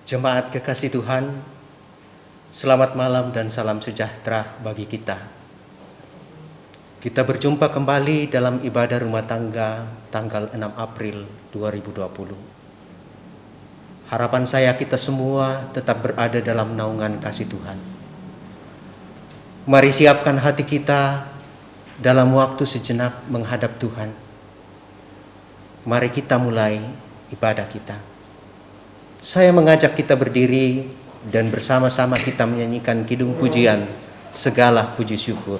Jemaat kekasih Tuhan, selamat malam dan salam sejahtera bagi kita. Kita berjumpa kembali dalam ibadah rumah tangga tanggal 6 April 2020. Harapan saya kita semua tetap berada dalam naungan kasih Tuhan. Mari siapkan hati kita dalam waktu sejenak menghadap Tuhan. Mari kita mulai ibadah kita. Saya mengajak kita berdiri dan bersama-sama kita menyanyikan kidung pujian segala puji syukur.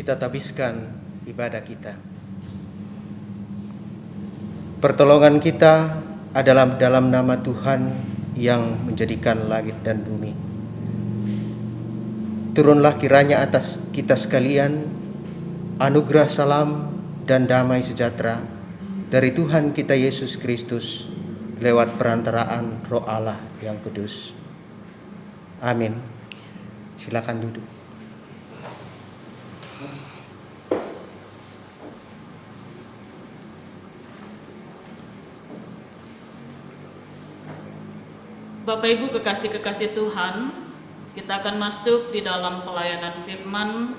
Kita habiskan ibadah kita. Pertolongan kita adalah dalam nama Tuhan yang menjadikan langit dan bumi. Turunlah kiranya atas kita sekalian anugerah salam dan damai sejahtera dari Tuhan kita Yesus Kristus lewat perantaraan Roh Allah yang kudus. Amin. Silakan duduk. Bapak Ibu kekasih-kekasih Tuhan, kita akan masuk di dalam pelayanan firman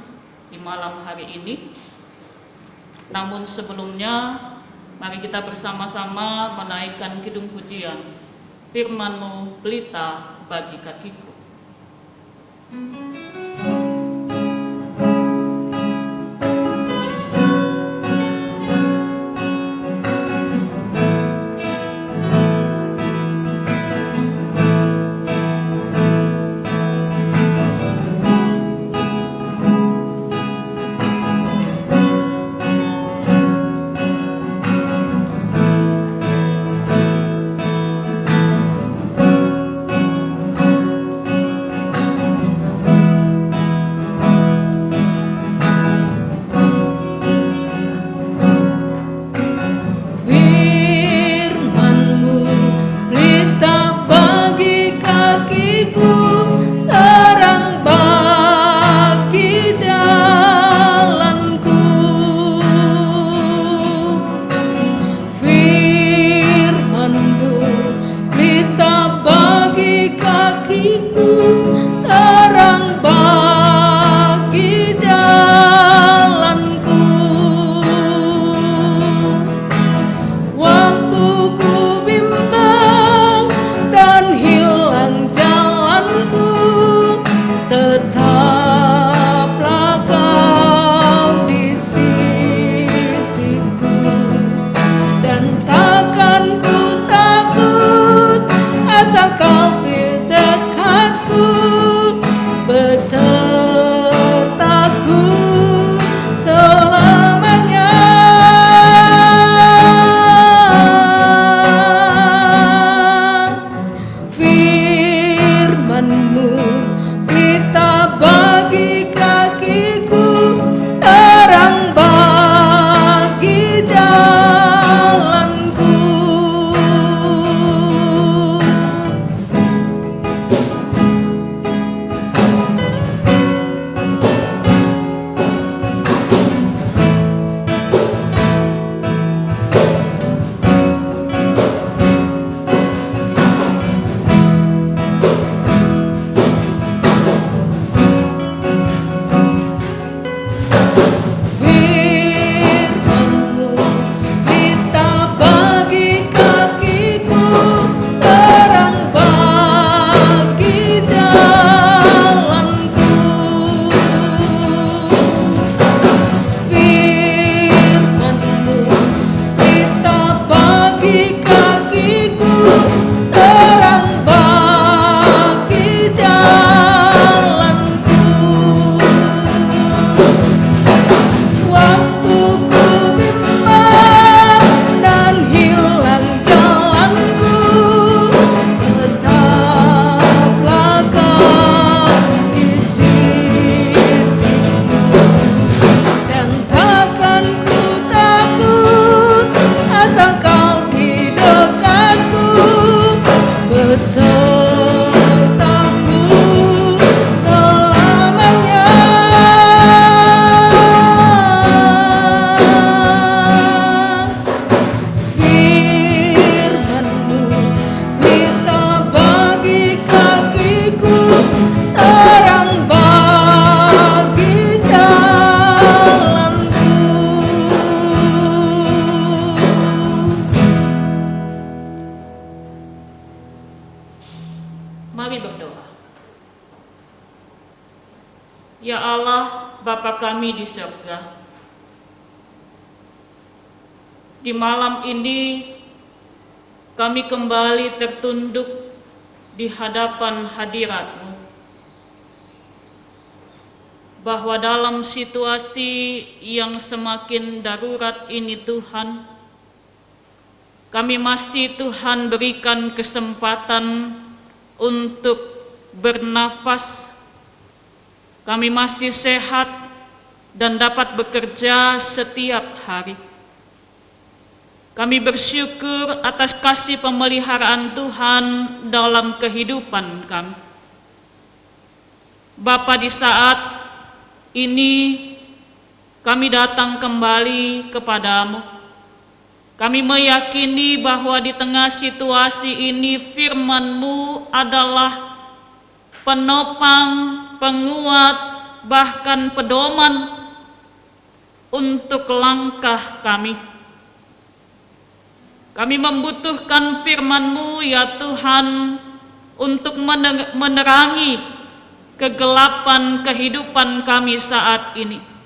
di malam hari ini. Namun sebelumnya, mari kita bersama-sama menaikkan kidung pujian. Firman-Mu pelita bagi kakiku. Mari berdoa. Ya Allah, Bapa kami di surga, di malam ini kami kembali tertunduk di hadapan hadirat-Mu, bahwa dalam situasi yang semakin darurat ini Tuhan, kami masih Tuhan berikan kesempatan untuk bernafas, kami masih sehat dan dapat bekerja setiap hari. Kami bersyukur atas kasih pemeliharaan Tuhan dalam kehidupan kami. Bapa, di saat ini kami datang kembali kepadamu. Kami meyakini bahwa di tengah situasi ini firman-Mu adalah penopang, penguat, bahkan pedoman untuk langkah kami. Kami membutuhkan firman-Mu ya Tuhan untuk menerangi kegelapan kehidupan kami saat ini.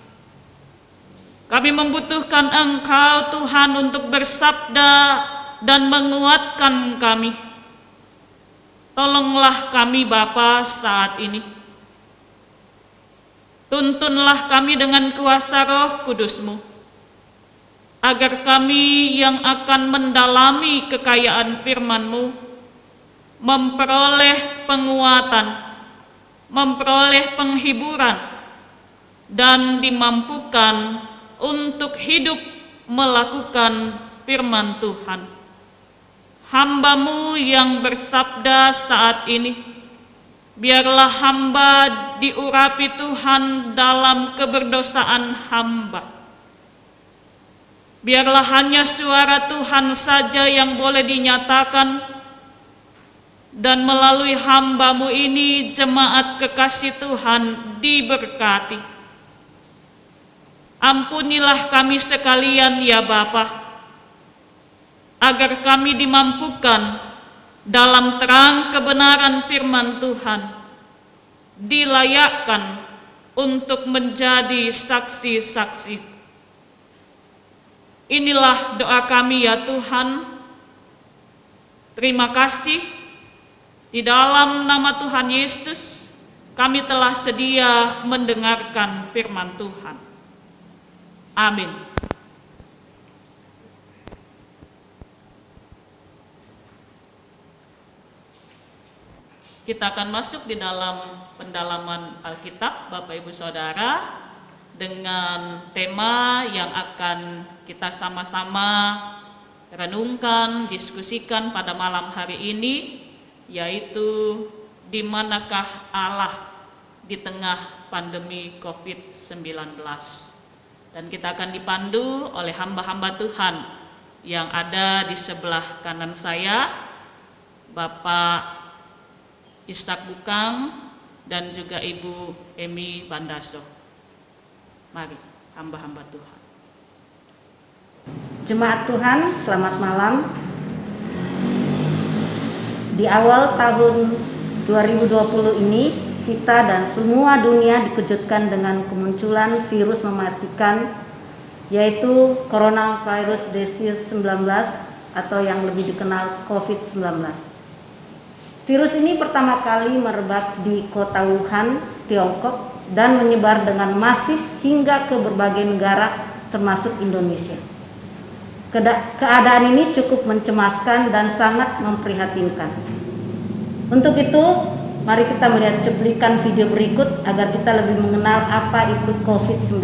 Kami membutuhkan Engkau Tuhan untuk bersabda dan menguatkan kami. Tolonglah kami Bapa saat ini. Tuntunlah kami dengan kuasa Roh Kudus-Mu, agar kami yang akan mendalami kekayaan firman-Mu memperoleh penguatan, memperoleh penghiburan, dan dimampukan untuk hidup melakukan firman Tuhan. Hamba-Mu yang bersabda saat ini, biarlah hamba diurapi Tuhan dalam keberdosaan hamba. Biarlah hanya suara Tuhan saja yang boleh dinyatakan, dan melalui hamba-Mu ini jemaat kekasih Tuhan diberkati. Ampunilah kami sekalian ya Bapa, agar kami dimampukan dalam terang kebenaran firman Tuhan, dilayakkan untuk menjadi saksi-saksi. Inilah doa kami ya Tuhan. Terima kasih. Di dalam nama Tuhan Yesus, kami telah sedia mendengarkan firman Tuhan. Amin. Kita akan masuk di dalam pendalaman Alkitab, Bapak Ibu Saudara, dengan tema yang akan kita sama-sama renungkan, diskusikan pada malam hari ini, yaitu di manakah Allah di tengah pandemi COVID-19. Dan kita akan dipandu oleh hamba-hamba Tuhan yang ada di sebelah kanan saya, Bapak Ishak Bukang dan juga Ibu Emi Bandaso. Mari, hamba-hamba Tuhan. Jemaat Tuhan, selamat malam. Di awal tahun 2020 ini, kita dan semua dunia dikejutkan dengan kemunculan virus mematikan, yaitu Coronavirus Disease 19 atau yang lebih dikenal COVID-19. Virus ini pertama kali merebak di kota Wuhan, Tiongkok, dan menyebar dengan masif hingga ke berbagai negara termasuk Indonesia. Keadaan ini cukup mencemaskan dan sangat memprihatinkan. Untuk itu, mari kita melihat cuplikan video berikut agar kita lebih mengenal apa itu COVID-19.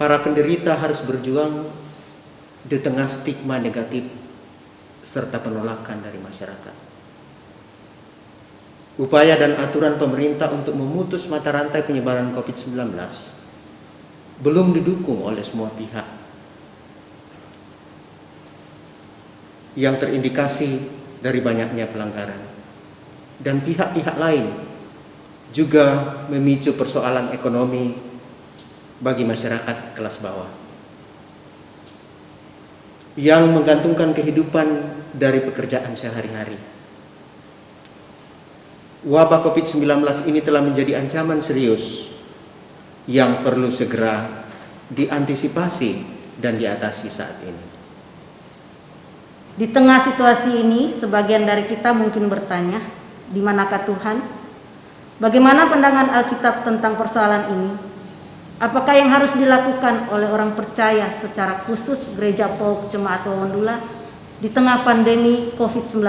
para penderita harus berjuang di tengah stigma negatif serta penolakan dari masyarakat. Upaya dan aturan pemerintah untuk memutus mata rantai penyebaran COVID-19 belum didukung oleh semua pihak yang terindikasi dari banyaknya pelanggaran, dan pihak-pihak lain juga memicu persoalan ekonomi bagi masyarakat kelas bawah yang menggantungkan kehidupan dari pekerjaan sehari-hari. Wabah COVID-19 ini telah menjadi ancaman serius yang perlu segera diantisipasi dan diatasi saat ini. Di tengah situasi ini, sebagian dari kita mungkin bertanya, di manakah Tuhan? Bagaimana pandangan Alkitab tentang persoalan ini? Apakah yang harus dilakukan oleh orang percaya secara khusus Gereja PAUK Jemaat Wawandula di tengah pandemi COVID-19?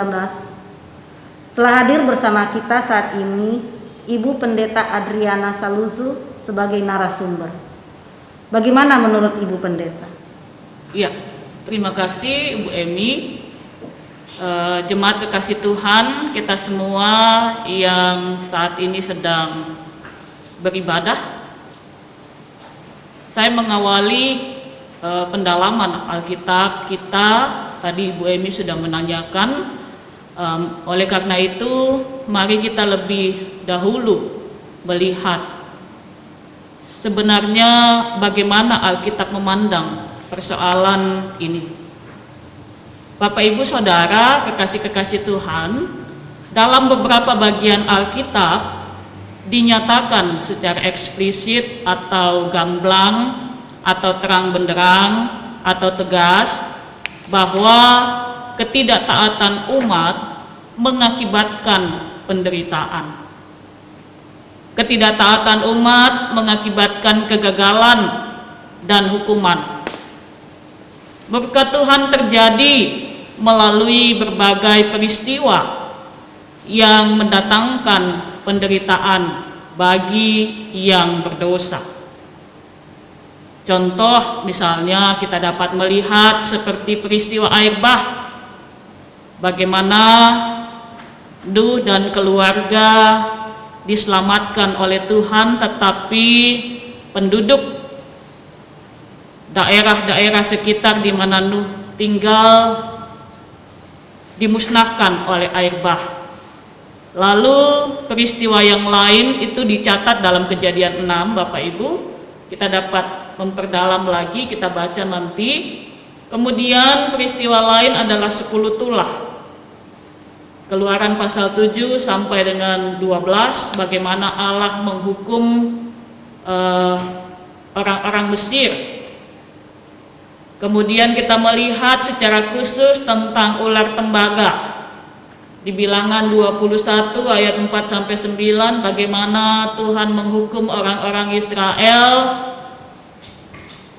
Telah hadir bersama kita saat ini Ibu Pendeta Adriana Saluzu sebagai narasumber. Bagaimana menurut Ibu Pendeta? Iya, terima kasih Ibu Emi. Jemaat kekasih Tuhan, kita semua yang saat ini sedang beribadah, saya mengawali pendalaman Alkitab kita. Tadi Ibu Emi sudah menanyakan, oleh karena itu mari kita lebih dahulu melihat sebenarnya bagaimana Alkitab memandang persoalan ini. Bapak Ibu Saudara kekasih-kekasih Tuhan, dalam beberapa bagian Alkitab dinyatakan secara eksplisit atau gamblang atau terang benderang atau tegas bahwa ketidaktaatan umat mengakibatkan penderitaan. Ketidaktaatan umat mengakibatkan kegagalan dan hukuman. Berkat Tuhan terjadi melalui berbagai peristiwa yang mendatangkan penderitaan bagi yang berdosa. Contoh misalnya kita dapat melihat seperti peristiwa air bah, bagaimana Nuh dan keluarga diselamatkan oleh Tuhan, tetapi penduduk daerah-daerah sekitar di mana Nuh tinggal dimusnahkan oleh air bah. Lalu peristiwa yang lain itu dicatat dalam Kejadian 6, Bapak Ibu. Kita dapat memperdalam lagi, kita baca nanti. Kemudian peristiwa lain adalah 10 tulah. Keluaran pasal 7 sampai dengan 12, bagaimana Allah menghukum orang-orang Mesir. Kemudian kita melihat secara khusus tentang ular tembaga. Di Bilangan 21 ayat 4 sampai 9, bagaimana Tuhan menghukum orang-orang Israel.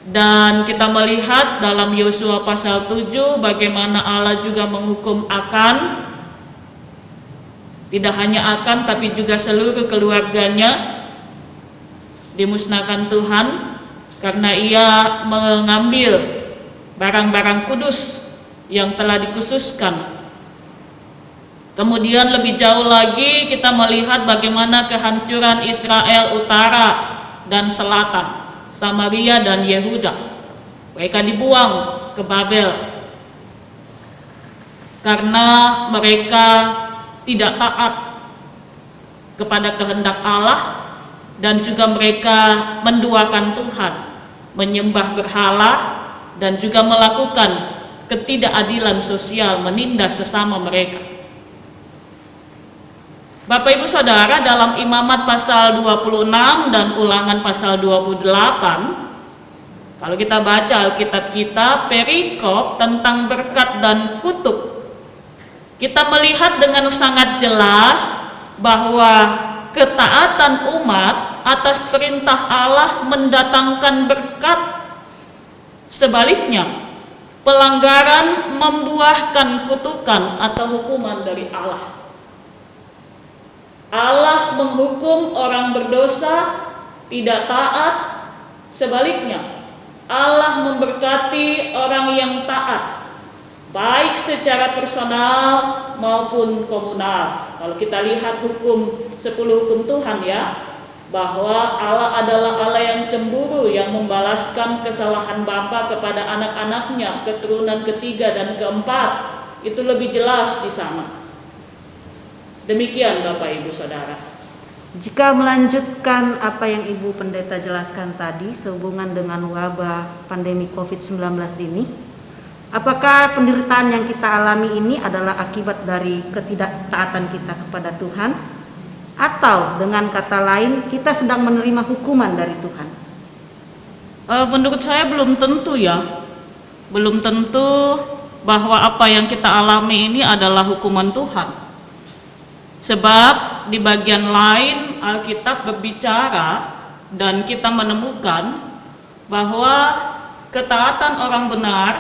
Dan kita melihat dalam Yosua pasal 7 bagaimana Allah juga menghukum Akan. Tidak hanya Akan tapi juga seluruh keluarganya dimusnahkan Tuhan karena ia mengambil barang-barang kudus yang telah dikhususkan. Kemudian lebih jauh lagi kita melihat bagaimana kehancuran Israel utara dan selatan, Samaria dan Yehuda. Mereka dibuang ke Babel karena mereka tidak taat kepada kehendak Allah, dan juga mereka menduakan Tuhan, menyembah berhala, dan juga melakukan ketidakadilan sosial, menindas sesama mereka. Bapak Ibu Saudara, dalam Imamat pasal 26 dan Ulangan pasal 28, kalau kita baca Alkitab kita, perikop tentang berkat dan kutuk, kita melihat dengan sangat jelas bahwa ketaatan umat atas perintah Allah mendatangkan berkat. Sebaliknya, pelanggaran membuahkan kutukan atau hukuman dari Allah. Allah menghukum orang berdosa, tidak taat. Sebaliknya, Allah memberkati orang yang taat, baik secara personal maupun komunal. Kalau kita lihat hukum 10 hukum Tuhan ya, bahwa Allah adalah Allah yang cemburu, yang membalaskan kesalahan bapa kepada anak-anaknya, keturunan ketiga dan keempat. Itu lebih jelas di sana. Demikian Bapak Ibu Saudara. Jika melanjutkan apa yang Ibu Pendeta jelaskan tadi sehubungan dengan wabah pandemi COVID-19 ini, apakah penderitaan yang kita alami ini adalah akibat dari ketidaktaatan kita kepada Tuhan, atau dengan kata lain kita sedang menerima hukuman dari Tuhan? Menurut saya belum tentu ya, belum tentu bahwa apa yang kita alami ini adalah hukuman Tuhan. Sebab di bagian lain Alkitab berbicara dan kita menemukan bahwa ketaatan orang benar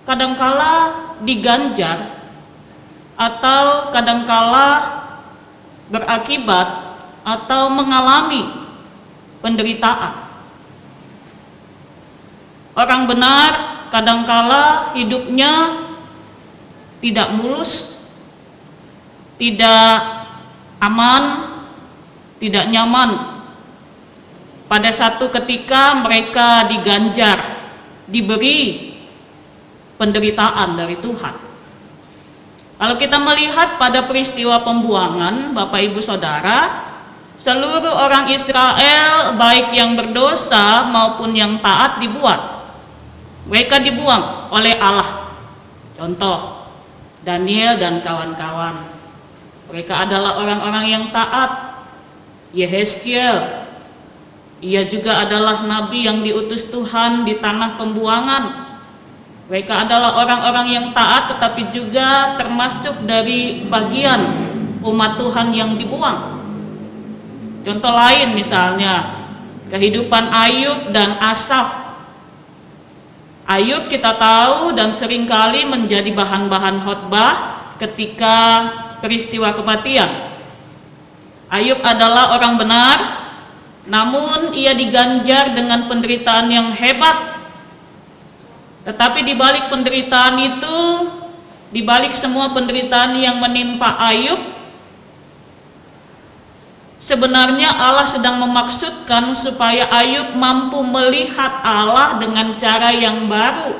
kadangkala diganjar atau kadangkala berakibat atau mengalami penderitaan. Orang benar kadangkala hidupnya tidak mulus, tidak aman, tidak nyaman. Pada satu ketika mereka diganjar, diberi penderitaan dari Tuhan. Kalau kita melihat pada peristiwa pembuangan, Bapak Ibu Saudara, seluruh orang Israel baik yang berdosa maupun yang taat dibuang. Mereka dibuang oleh Allah. Contoh, Daniel dan kawan-kawan. Mereka adalah orang-orang yang taat. Yehezkiel, ia juga adalah nabi yang diutus Tuhan di tanah pembuangan. Mereka adalah orang-orang yang taat, tetapi juga termasuk dari bagian umat Tuhan yang dibuang. Contoh lain misalnya, kehidupan Ayub dan Asaf. Ayub kita tahu dan seringkali menjadi bahan-bahan khotbah ketika peristiwa kematian. Ayub adalah orang benar, namun ia diganjar dengan penderitaan yang hebat. Tetapi di balik penderitaan itu, di balik semua penderitaan yang menimpa Ayub, sebenarnya Allah sedang memaksudkan supaya Ayub mampu melihat Allah dengan cara yang baru.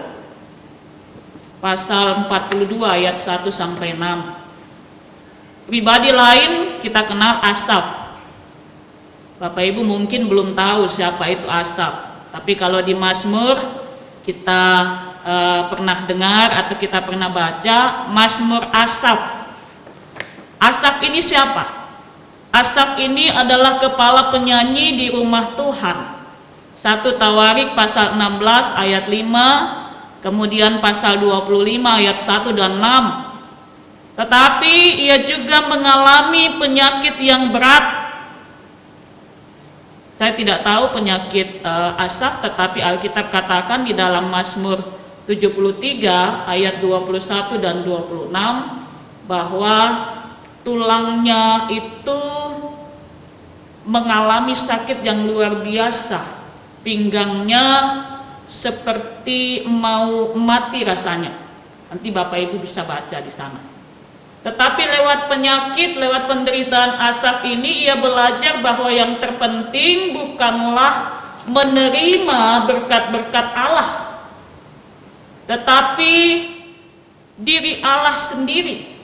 Pasal 42 ayat 1 sampai 6. Pribadi lain kita kenal Asaf. Bapak Ibu mungkin belum tahu siapa itu Asaf, tapi kalau di Mazmur kita pernah dengar atau kita pernah baca Mazmur Asaf. Asaf ini siapa? Asaf ini adalah kepala penyanyi di rumah Tuhan. 1 Tawarik pasal 16 ayat 5, kemudian pasal 25 ayat 1 dan 6. Tetapi ia juga mengalami penyakit yang berat. Saya tidak tahu penyakit Asaf, tetapi Alkitab katakan di dalam Mazmur 73 ayat 21 dan 26 bahwa tulangnya itu mengalami sakit yang luar biasa. Pinggangnya seperti mau mati rasanya. Nanti Bapak Ibu bisa baca di sana. Tetapi lewat penyakit, lewat penderitaan Asaf ini, ia belajar bahwa yang terpenting bukanlah menerima berkat-berkat Allah, tetapi diri Allah sendiri.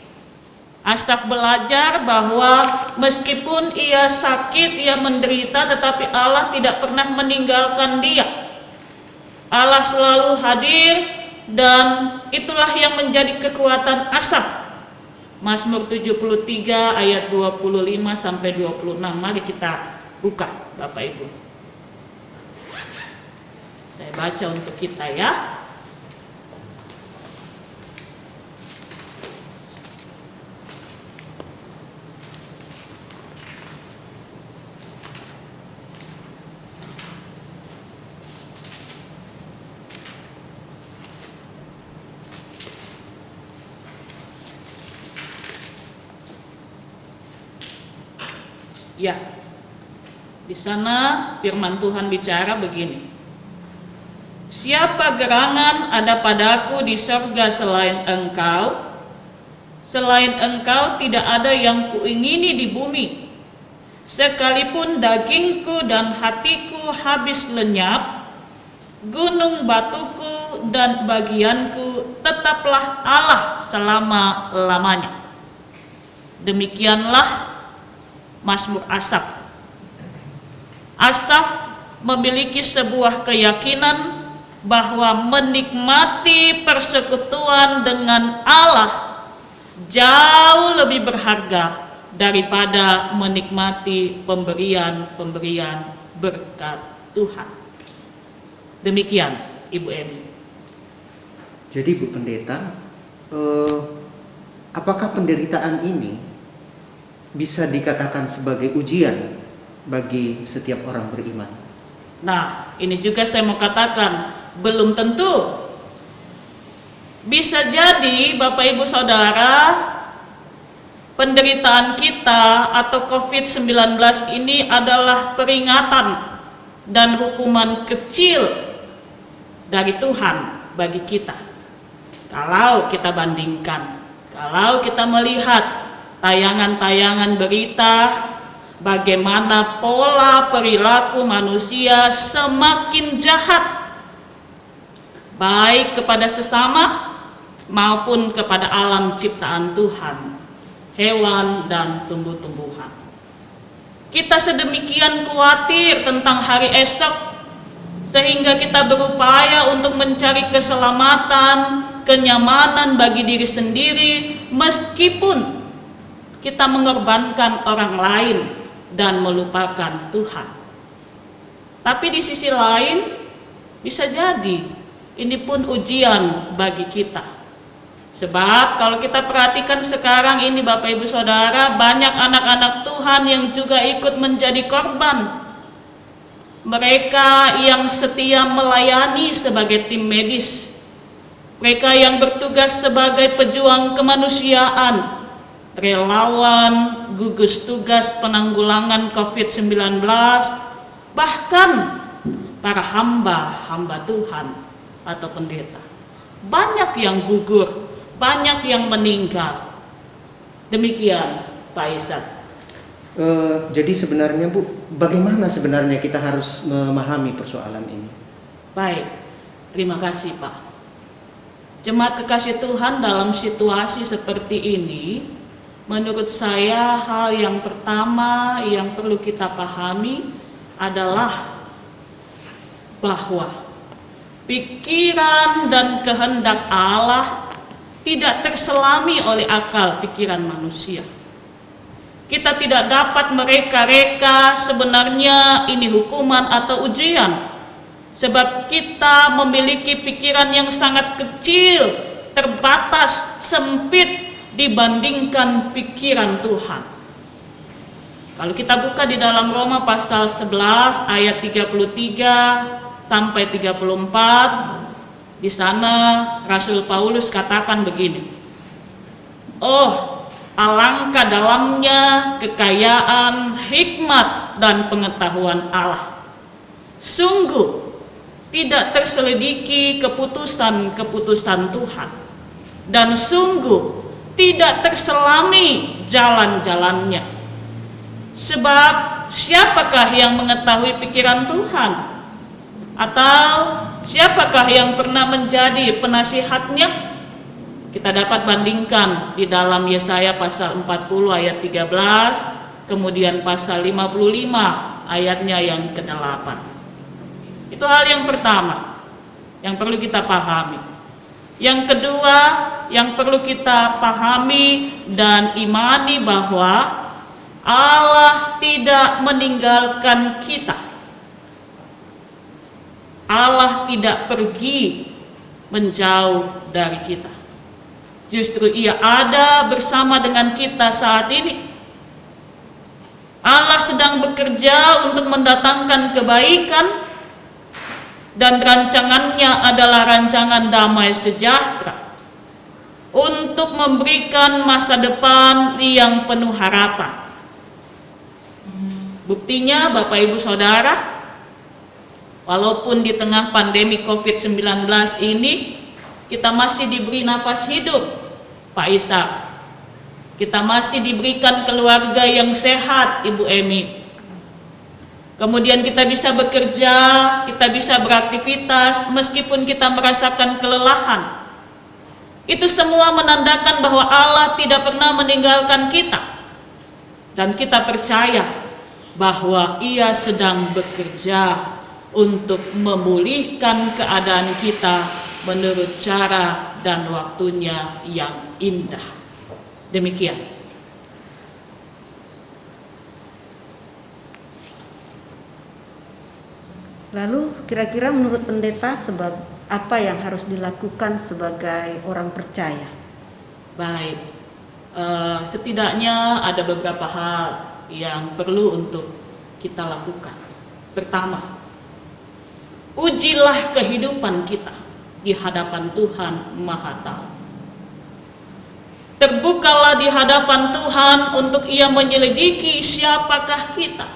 Asaf belajar bahwa meskipun ia sakit, ia menderita, tetapi Allah tidak pernah meninggalkan dia. Allah selalu hadir, dan itulah yang menjadi kekuatan Asaf. Mazmur 73 ayat 25 sampai 26. Mari kita buka Bapak Ibu. Saya baca untuk kita ya. Ya, di sana firman Tuhan bicara begini. siapa gerangan ada padaku di sorga selain engkau? Selain engkau tidak ada yang kuingini di bumi. Sekalipun dagingku dan hatiku habis lenyap, gunung batuku dan bagianku tetaplah Allah selama-lamanya. Demikianlah Mazmur Asaf. Asaf memiliki sebuah keyakinan bahwa menikmati persekutuan dengan Allah jauh lebih berharga daripada menikmati pemberian-pemberian berkat Tuhan. Demikian, Ibu Emi. Jadi Bu Pendeta, apakah penderitaan ini bisa dikatakan sebagai ujian bagi setiap orang beriman? Nah, ini juga saya mau katakan, belum tentu. Bisa jadi Bapak Ibu Saudara, penderitaan kita atau COVID-19 ini adalah peringatan dan hukuman kecil dari Tuhan bagi kita. Kalau kita bandingkan, kalau kita melihat tayangan-tayangan berita bagaimana pola perilaku manusia semakin jahat, baik kepada sesama maupun kepada alam ciptaan Tuhan, hewan dan tumbuh-tumbuhan. Kita sedemikian khawatir tentang hari esok sehingga kita berupaya untuk mencari keselamatan, kenyamanan bagi diri sendiri meskipun kita mengorbankan orang lain dan melupakan Tuhan. Tapi di sisi lain bisa jadi ini pun ujian bagi kita. Sebab kalau kita perhatikan sekarang ini Bapak Ibu Saudara, banyak anak-anak Tuhan yang juga ikut menjadi korban. Mereka yang setia melayani sebagai tim medis, mereka yang bertugas sebagai pejuang kemanusiaan, relawan, gugus tugas penanggulangan COVID-19, bahkan para hamba Tuhan atau pendeta. Banyak yang gugur, banyak yang meninggal. Demikian Pak Izzat. Jadi sebenarnya Bu, bagaimana sebenarnya kita harus memahami persoalan ini? Baik, terima kasih Pak. Jemaat kekasih Tuhan, dalam situasi seperti ini, menurut saya hal yang pertama yang perlu kita pahami adalah bahwa pikiran dan kehendak Allah tidak terselami oleh akal pikiran manusia. Kita tidak dapat mereka-reka sebenarnya ini hukuman atau ujian, sebab kita memiliki pikiran yang sangat kecil, terbatas, sempit dibandingkan pikiran Tuhan. Kalau kita buka di dalam Roma pasal 11 ayat 33 sampai 34, di sana Rasul Paulus katakan begini. Oh, alangkah dalamnya kekayaan, hikmat dan pengetahuan Allah. Sungguh tidak terselidiki keputusan-keputusan Tuhan, dan sungguh tidak terselami jalan-jalannya. Sebab siapakah yang mengetahui pikiran Tuhan? Atau siapakah yang pernah menjadi penasihatnya? Kita dapat bandingkan di dalam Yesaya pasal 40 ayat 13, kemudian pasal 55 ayatnya yang ke-8. Itu hal yang pertama yang perlu kita pahami. Yang kedua yang perlu kita pahami dan imani bahwa Allah tidak meninggalkan kita. Allah tidak pergi menjauh dari kita. Justru Ia ada bersama dengan kita saat ini. Allah sedang bekerja untuk mendatangkan kebaikan, dan rancangannya adalah rancangan damai sejahtera untuk memberikan masa depan yang penuh harapan. Buktinya Bapak Ibu Saudara, Walaupun di tengah pandemi COVID-19 ini kita masih diberi nafas hidup, Pak Ishak. Kita masih diberikan keluarga yang sehat, Ibu Emi. Kemudian kita bisa bekerja, kita bisa beraktivitas meskipun kita merasakan kelelahan. Itu semua menandakan bahwa Allah tidak pernah meninggalkan kita. Dan kita percaya bahwa Ia sedang bekerja untuk memulihkan keadaan kita menurut cara dan waktunya yang indah. Demikian. Lalu kira-kira menurut pendeta sebab apa yang harus dilakukan sebagai orang percaya? Baik, setidaknya ada beberapa hal yang perlu untuk kita lakukan. Pertama, ujilah kehidupan kita di hadapan Tuhan Maha Tahu. Terbukalah di hadapan Tuhan untuk Ia menyelidiki siapakah kita.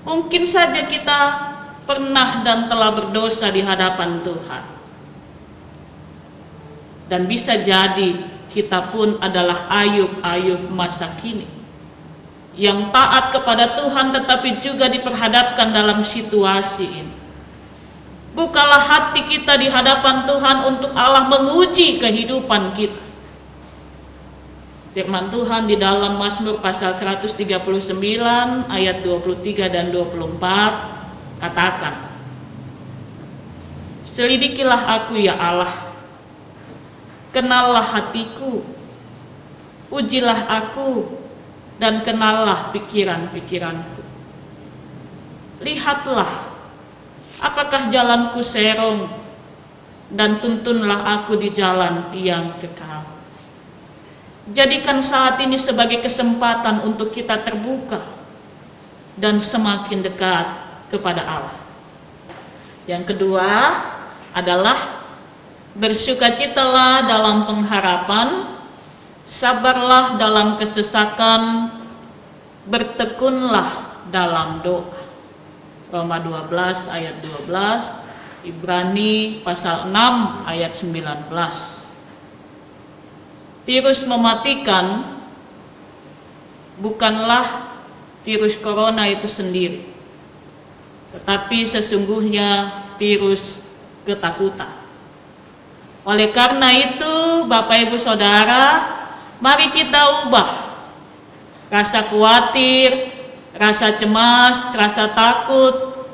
Mungkin saja kita pernah dan telah berdosa di hadapan Tuhan. Dan bisa jadi kita pun adalah Ayub masa kini yang taat kepada Tuhan tetapi juga diperhadapkan dalam situasi ini. Bukalah hati kita di hadapan Tuhan untuk Allah menguji kehidupan kita. Firman Tuhan di dalam Mazmur pasal 139 ayat 23 dan 24 katakan, "Selidikilah aku ya Allah, kenallah hatiku, ujilah aku dan kenallah pikiran-pikiranku. Lihatlah apakah jalanku serong dan tuntunlah aku di jalan yang kekal." Jadikan saat ini sebagai kesempatan untuk kita terbuka dan semakin dekat kepada Allah. Yang kedua adalah bersukacitalah dalam pengharapan, sabarlah dalam kesesakan, bertekunlah dalam doa. Roma 12 ayat 12, Ibrani pasal 6 ayat 19. Virus mematikan bukanlah virus corona itu sendiri, tetapi sesungguhnya virus ketakutan. Oleh karena itu, Bapak Ibu Saudara, mari kita ubah rasa khawatir, rasa cemas, rasa takut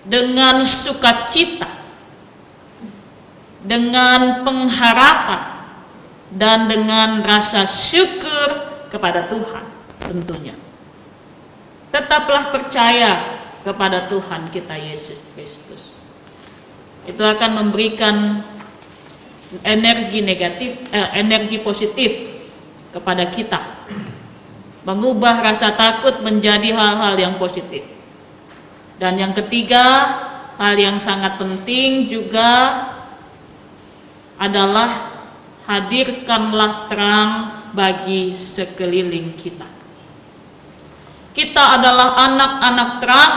dengan sukacita, dengan pengharapan, dan dengan rasa syukur kepada Tuhan tentunya. Tetaplah percaya kepada Tuhan kita Yesus Kristus. Itu akan memberikan energi positif kepada kita, mengubah rasa takut menjadi hal-hal yang positif. Dan yang ketiga, hal yang sangat penting juga adalah hadirkanlah terang bagi sekeliling kita. Kita adalah anak-anak terang.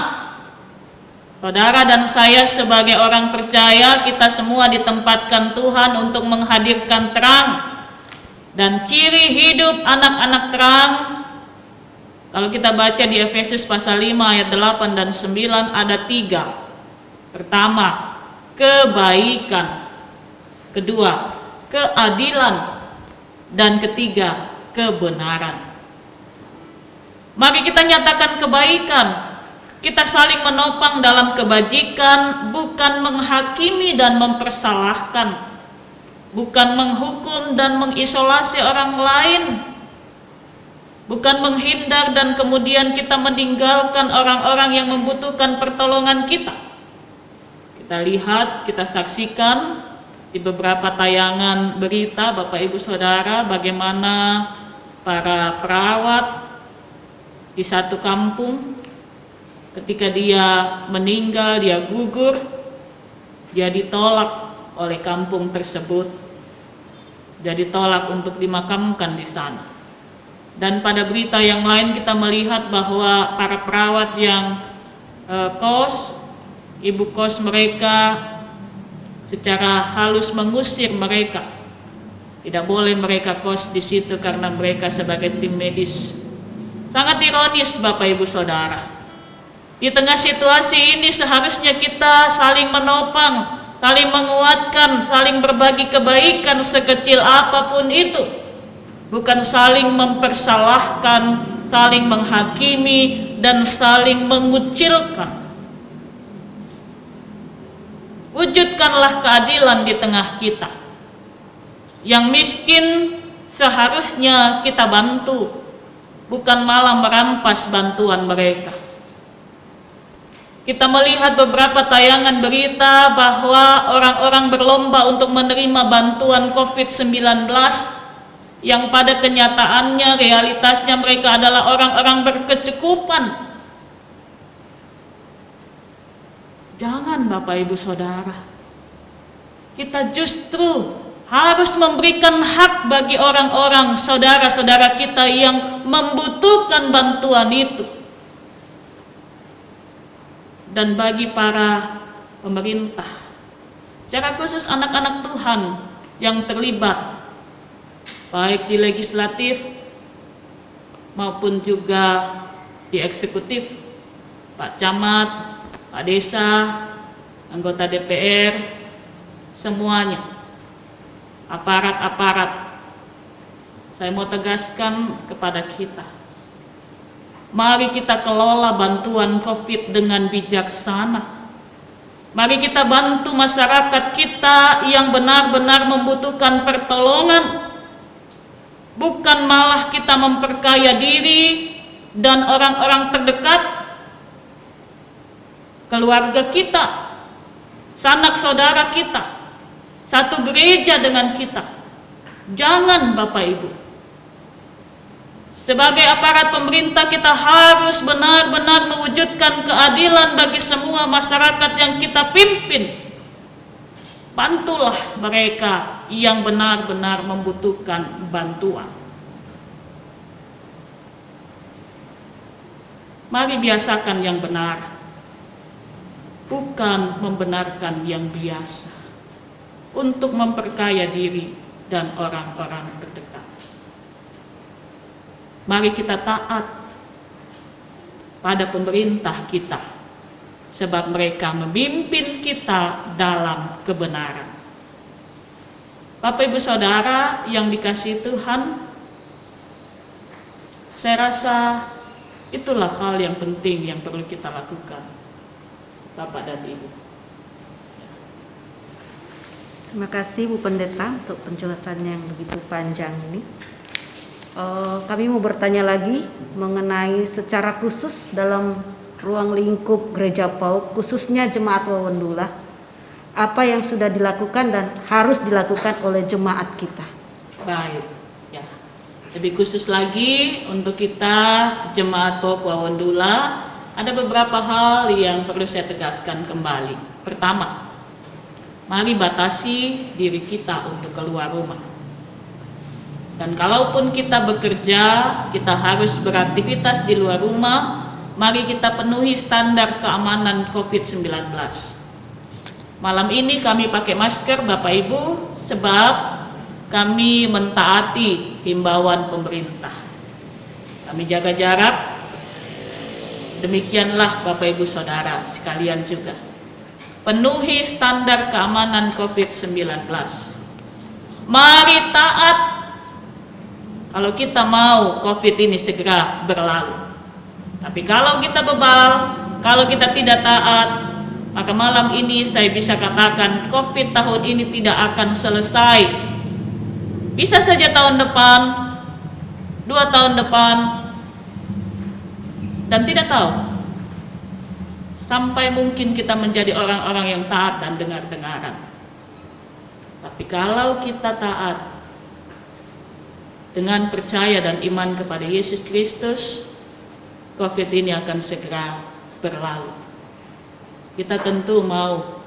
Saudara dan saya sebagai orang percaya, kita semua ditempatkan Tuhan untuk menghadirkan terang. Dan ciri hidup anak-anak terang, kalau kita baca di Efesus pasal 5 ayat 8 dan 9 ada 3. Pertama, kebaikan. Kedua, keadilan. Dan ketiga, kebenaran. Mari kita nyatakan kebaikan. Kita saling menopang dalam kebajikan, bukan menghakimi dan mempersalahkan, bukan menghukum dan mengisolasi orang lain, bukan menghindar dan kemudian kita meninggalkan orang-orang yang membutuhkan pertolongan kita. Kita lihat, kita saksikan di beberapa tayangan berita, Bapak Ibu Saudara, bagaimana para perawat di satu kampung, ketika dia meninggal, dia gugur, dia ditolak oleh kampung tersebut, dia ditolak untuk dimakamkan di sana. Dan pada berita yang lain kita melihat bahwa para perawat yang kos ibu kos mereka secara halus mengusir mereka. Tidak boleh mereka kos di situ karena mereka sebagai tim medis. Sangat ironis Bapak Ibu Saudara. Di tengah situasi ini seharusnya kita saling menopang, saling menguatkan, saling berbagi kebaikan sekecil apapun itu. Bukan saling mempersalahkan, saling menghakimi, dan saling mengucilkan. Wujudkanlah keadilan di tengah kita. Yang miskin seharusnya kita bantu, bukan malah merampas bantuan mereka. Kita melihat beberapa tayangan berita bahwa orang-orang berlomba untuk menerima bantuan COVID-19 yang pada kenyataannya, realitasnya mereka adalah orang-orang berkecukupan. Jangan Bapak Ibu Saudara. Kita justru harus memberikan hak bagi orang-orang saudara-saudara kita yang membutuhkan bantuan itu. Dan bagi para pemerintah, secara khusus anak-anak Tuhan yang terlibat baik di legislatif maupun juga di eksekutif, Pak Camat, Pak Desa, anggota DPR, semuanya, aparat-aparat, saya mau tegaskan kepada kita, mari kita kelola bantuan COVID dengan bijaksana. Mari kita bantu masyarakat kita yang benar-benar membutuhkan pertolongan. Bukan malah kita memperkaya diri dan orang-orang terdekat, keluarga kita, sanak saudara kita, satu gereja dengan kita. Jangan Bapak Ibu. Sebagai aparat pemerintah kita harus benar-benar mewujudkan keadilan bagi semua masyarakat yang kita pimpin. Bantulah mereka yang benar-benar membutuhkan bantuan. Mari biasakan yang benar, bukan membenarkan yang biasa untuk memperkaya diri dan orang-orang terdekat. Mari kita taat pada pemerintah kita, sebab mereka memimpin kita dalam kebenaran. Bapak Ibu Saudara yang dikasihi Tuhan, saya rasa itulah hal yang penting yang perlu kita lakukan, Bapak dan Ibu. Terima kasih Bu Pendeta untuk penjelasan yang begitu panjang ini. Kami mau bertanya lagi mengenai secara khusus dalam ruang lingkup Gereja PAUD, khususnya Jemaat Wawendula, apa yang sudah dilakukan dan harus dilakukan oleh jemaat kita. Baik, ya. Lebih khusus lagi untuk kita Jemaat PAUD Wawendula, ada beberapa hal yang perlu saya tegaskan kembali. Pertama, mari batasi diri kita untuk keluar rumah. Dan kalaupun kita bekerja, kita harus beraktivitas di luar rumah, mari kita penuhi standar keamanan COVID-19. Malam ini kami pakai masker Bapak Ibu, sebab kami mentaati himbauan pemerintah. Kami jaga jarak, demikianlah Bapak Ibu Saudara sekalian juga. Penuhi standar keamanan COVID-19. Mari taat kalau kita mau COVID ini segera berlalu. Tapi kalau kita bebal, kalau kita tidak taat, maka malam ini saya bisa katakan COVID tahun ini tidak akan selesai. Bisa saja tahun depan, 2 tahun depan, dan tidak tahu. Sampai mungkin kita menjadi orang-orang yang taat dan dengar-dengaran. Tapi kalau kita taat, dengan percaya dan iman kepada Yesus Kristus, COVID ini akan segera berlalu. Kita tentu mau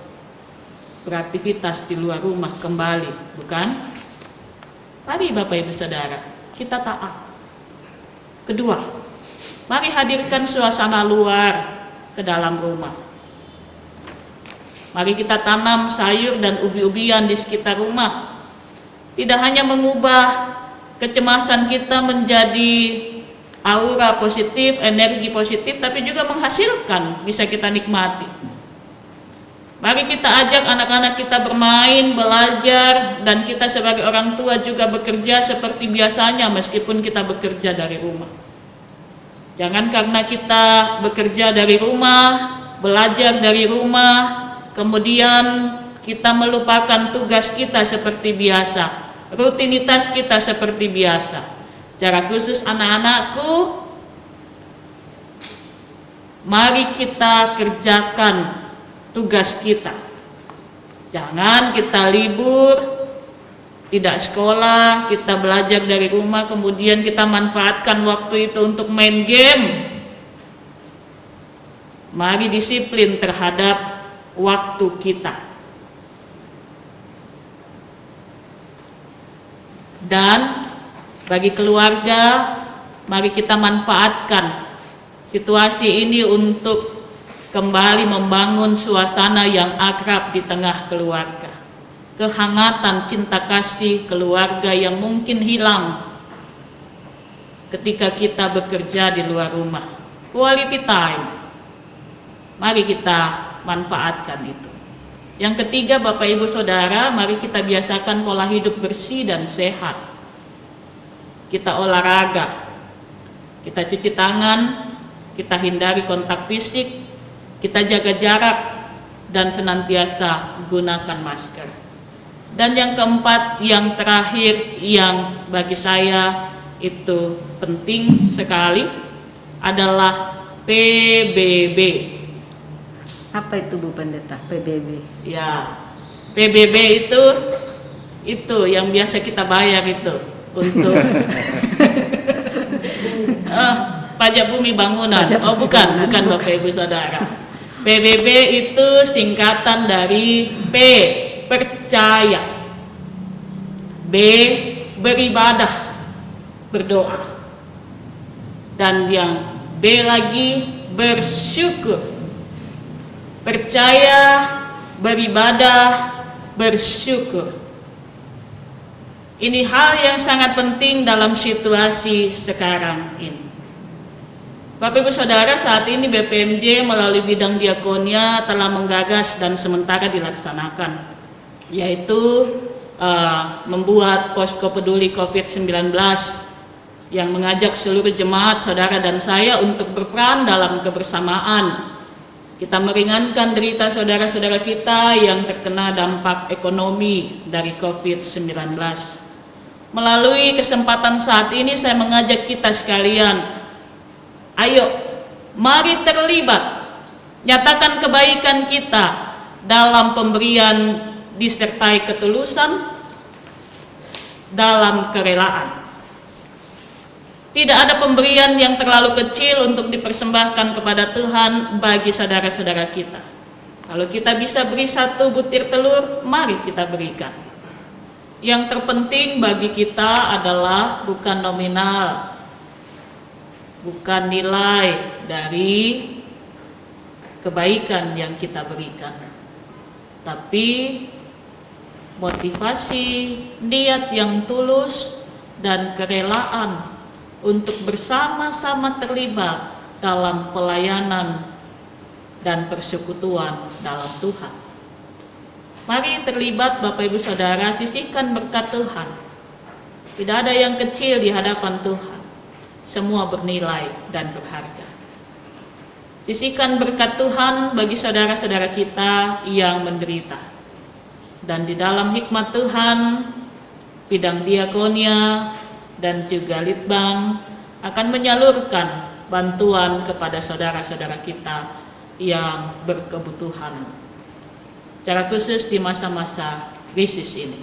beraktivitas di luar rumah kembali, bukan? Mari Bapak Ibu Saudara, kita taat. Kedua, mari hadirkan suasana luar ke dalam rumah. Mari kita tanam sayur dan ubi-ubian di sekitar rumah. Tidak hanya mengubah kecemasan kita menjadi aura positif, energi positif, tapi juga menghasilkan, bisa kita nikmati. Mari kita ajak anak-anak kita bermain, belajar, dan kita sebagai orang tua juga bekerja seperti biasanya meskipun kita bekerja dari rumah. Jangan karena kita bekerja dari rumah, belajar dari rumah, kemudian kita melupakan tugas kita seperti biasa, rutinitas kita seperti biasa. Secara khusus anak-anakku, mari kita kerjakan tugas kita. Jangan kita libur, tidak sekolah, kita belajar dari rumah, kemudian kita manfaatkan waktu itu untuk main game. Mari disiplin terhadap waktu kita. Dan bagi keluarga, mari kita manfaatkan situasi ini untuk kembali membangun suasana yang akrab di tengah keluarga. Kehangatan cinta kasih keluarga yang mungkin hilang ketika kita bekerja di luar rumah. Quality time. Mari kita manfaatkan itu. Yang ketiga, Bapak Ibu Saudara, mari kita biasakan pola hidup bersih dan sehat. Kita olahraga, kita cuci tangan, kita hindari kontak fisik, kita jaga jarak, dan senantiasa gunakan masker. Dan yang keempat, yang terakhir, yang bagi saya itu penting sekali adalah PBB. Apa itu Bu Pendeta, PBB? Ya, PBB itu yang biasa kita bayar itu untuk pajak bumi bangunan. Oh bukan Bapak Ibu Saudara. PBB itu singkatan dari P, percaya, B, beribadah, berdoa, dan yang B lagi bersyukur. Percaya, beribadah, bersyukur. Ini hal yang sangat penting dalam situasi sekarang ini. Bapak Ibu Saudara, saat ini BPMJ melalui bidang diakonia telah menggagas dan sementara dilaksanakan, yaitu membuat posko peduli COVID-19 yang mengajak seluruh jemaat, saudara dan saya untuk berperan dalam kebersamaan. Kita meringankan derita saudara-saudara kita yang terkena dampak ekonomi dari COVID-19. Melalui kesempatan saat ini saya mengajak kita sekalian, ayo mari terlibat, nyatakan kebaikan kita dalam pemberian disertai ketulusan, dalam kerelaan. Tidak ada pemberian yang terlalu kecil untuk dipersembahkan kepada Tuhan bagi saudara-saudara kita. Kalau kita bisa beri 1 butir telur, mari kita berikan. Yang terpenting bagi kita adalah bukan nominal, bukan nilai dari kebaikan yang kita berikan, tapi motivasi, niat yang tulus, dan kerelaan untuk bersama-sama terlibat dalam pelayanan dan persekutuan dalam Tuhan. Mari terlibat Bapak Ibu Saudara, sisihkan berkat Tuhan. Tidak ada yang kecil di hadapan Tuhan. Semua bernilai dan berharga. Sisihkan berkat Tuhan bagi saudara-saudara kita yang menderita. Dan di dalam hikmat Tuhan, bidang diakonia dan juga litbang akan menyalurkan bantuan kepada saudara-saudara kita yang berkebutuhan, secara khusus di masa-masa krisis ini.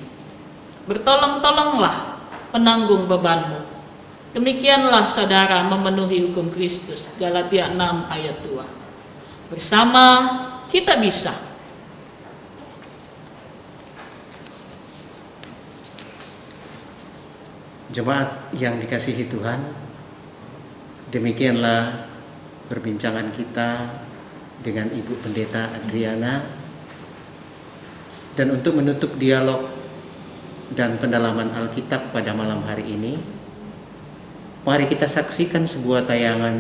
Bertolong-tolonglah penanggung bebanmu. Demikianlah saudara memenuhi hukum Kristus, Galatia 6 ayat 2. Bersama kita bisa. Jemaat yang dikasihi Tuhan, demikianlah perbincangan kita dengan Ibu Pendeta Adriana Dan untuk menutup dialog dan pendalaman Alkitab pada malam hari ini, mari kita saksikan sebuah tayangan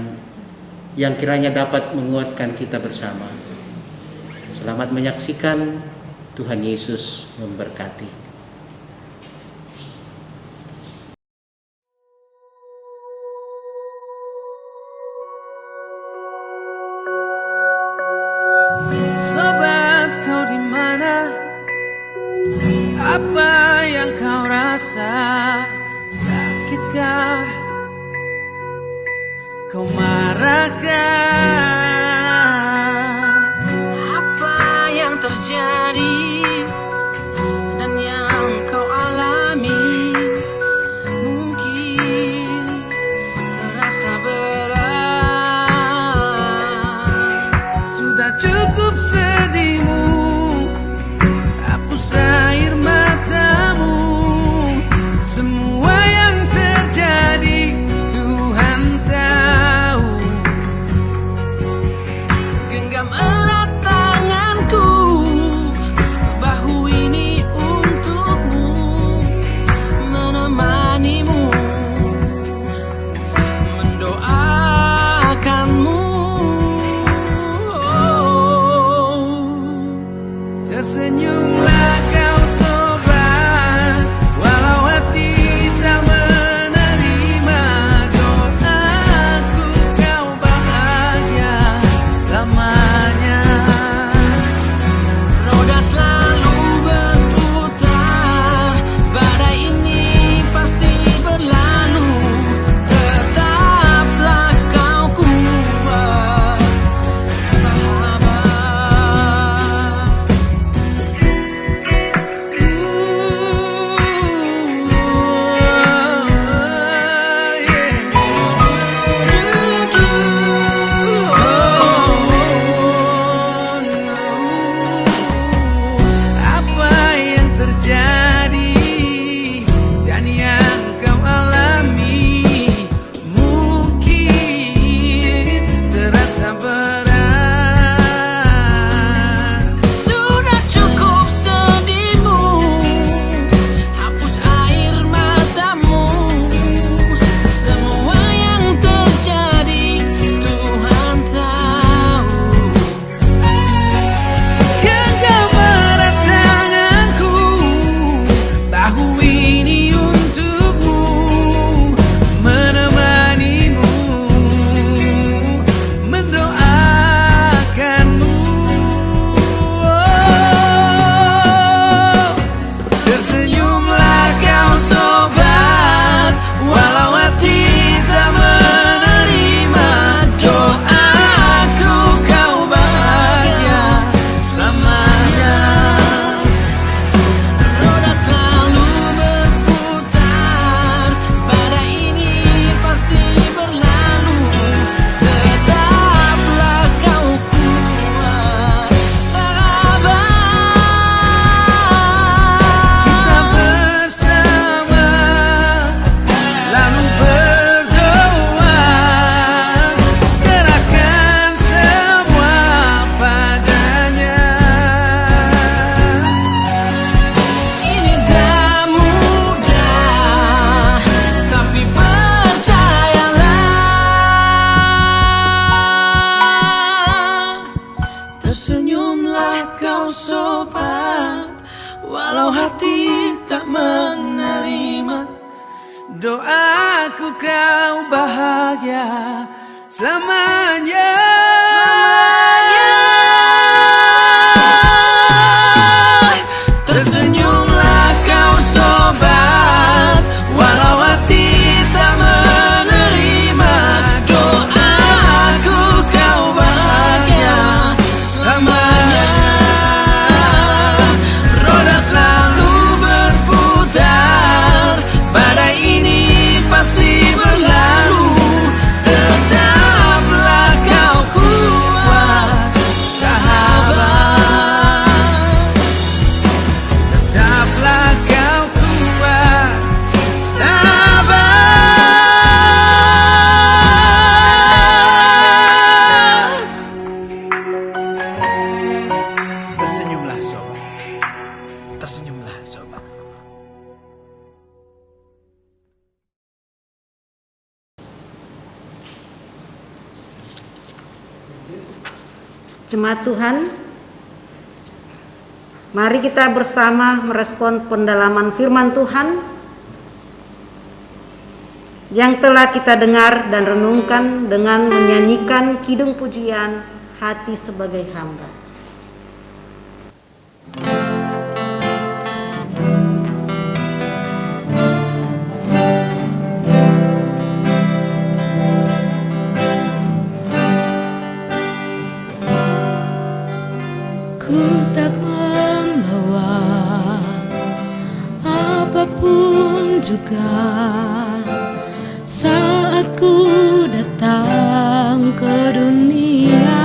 yang kiranya dapat menguatkan kita bersama. Selamat menyaksikan. Tuhan Yesus memberkati. Sobat, kau di mana? Apa yang kau rasa? Sakitkah? Kau marahkah? Apa yang terjadi dan yang kau alami mungkin terasa berat. Sudah cukup sedihmu, hapus air matamu. Semua yang terjadi Tuhan tahu. Genggam erat tanganku, bahu ini untukmu, menemanimu, mendoakanmu. Tersenyumlah kau sobat, walau hati tak menerima doaku, kau bahagia selamanya. Roda selalu berputar, badai ini pasti berlalu. Tetaplah kau kuat, sahabat. Apa yang terjadi dan yang kau alami mungkin terasa berat. Sudah cukup sedihmu, hapus air matamu. Semua yang terjadi Tuhan tahu. Genggam erat tanganku, bahu ini untukmu, menemanimu, mendoakanmu. Tersenyumlah kau sobat, walau hati tak menerima doaku, kau bahagia selamanya. Roda selalu berputar, badai ini pasti berlalu. Tetaplah kau kuat, sahabat. Kita bersama selalu berdoa, serahkan semua padanya. Ini tak mudah, tapi percayalah. Tersenyumlah kau sobat, walau hati tak menerima doaku, kau bahagia selamanya. Tersenyumlah kau sobat, walau hati tak menerima doaku, kau bahagia selamanya. Roda selalu berputar, badai ini pasti berlalu. Tetaplah kau Jemaat Tuhan, mari kita bersama merespon pendalaman firman Tuhan yang telah kita dengar dan renungkan dengan menyanyikan kidung pujian Hati Sebagai Hamba. Ku tak membawa apapun juga saat ku datang ke dunia.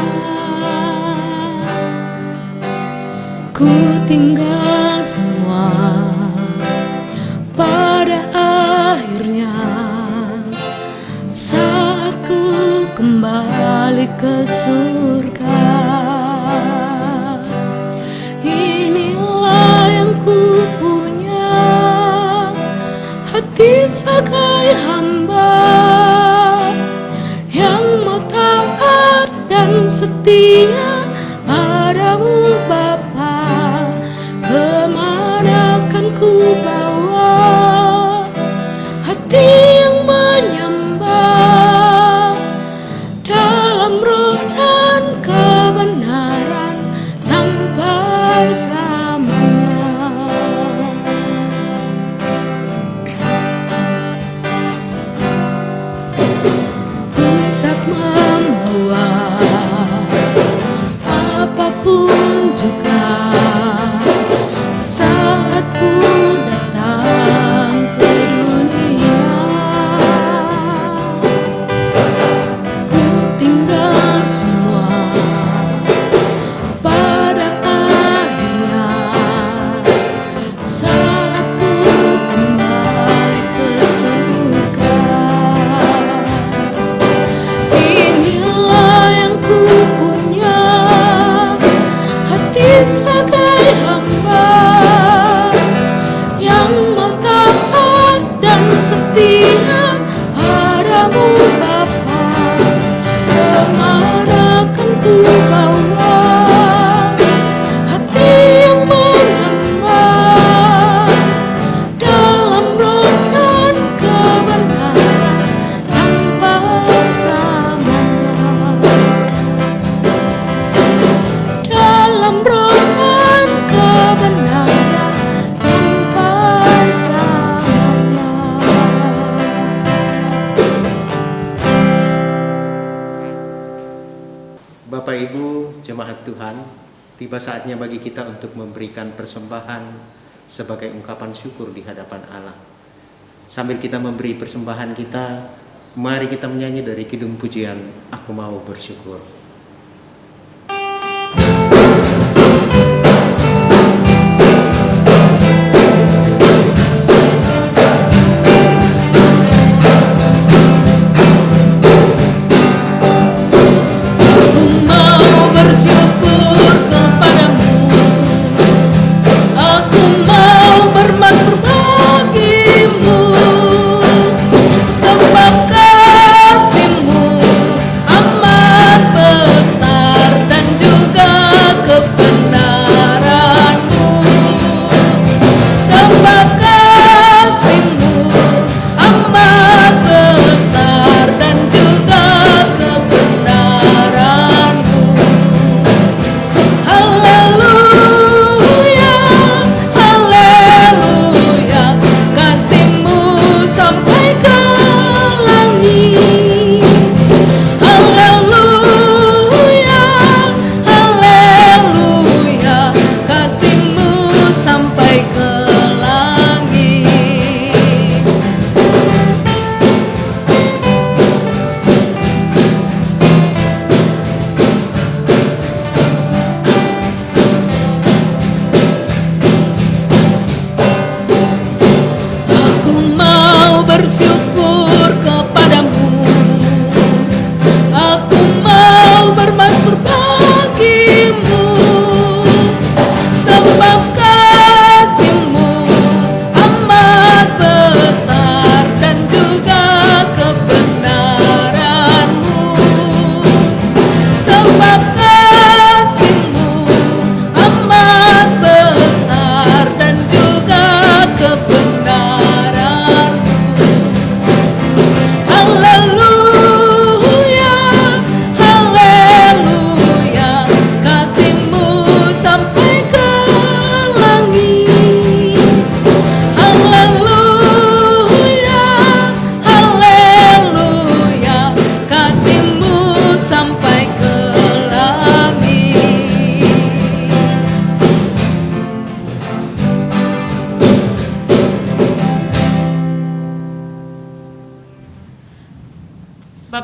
Ku tinggal semua pada akhirnya saat ku kembali ke surga. Ku punya hati sebagai hamba yang mau taat dan setia padamu Bapa. Kemana kan ku bawa hati yang menyembah dalam roh dan kebenaran sampai selamanya. Apapun juga saat ku datang ke dunia, ku tinggal semua pada akhirnya saat ku kembali ke surga. Inilah yang ku punya, sebagai hamba yang mau taat dan setia padamu Bapa. Kemana kan ku bawa hati yang menyembah dalam roh dan kebenaran sampai selamanya. Dalam roh Bapak Ibu jemaat Tuhan, tiba saatnya bagi kita untuk memberikan persembahan sebagai ungkapan syukur di hadapan Allah. Sambil kita memberi persembahan kita, mari kita menyanyi dari kidung pujian Aku Mau Bersyukur. Sebab kasih-Mu amat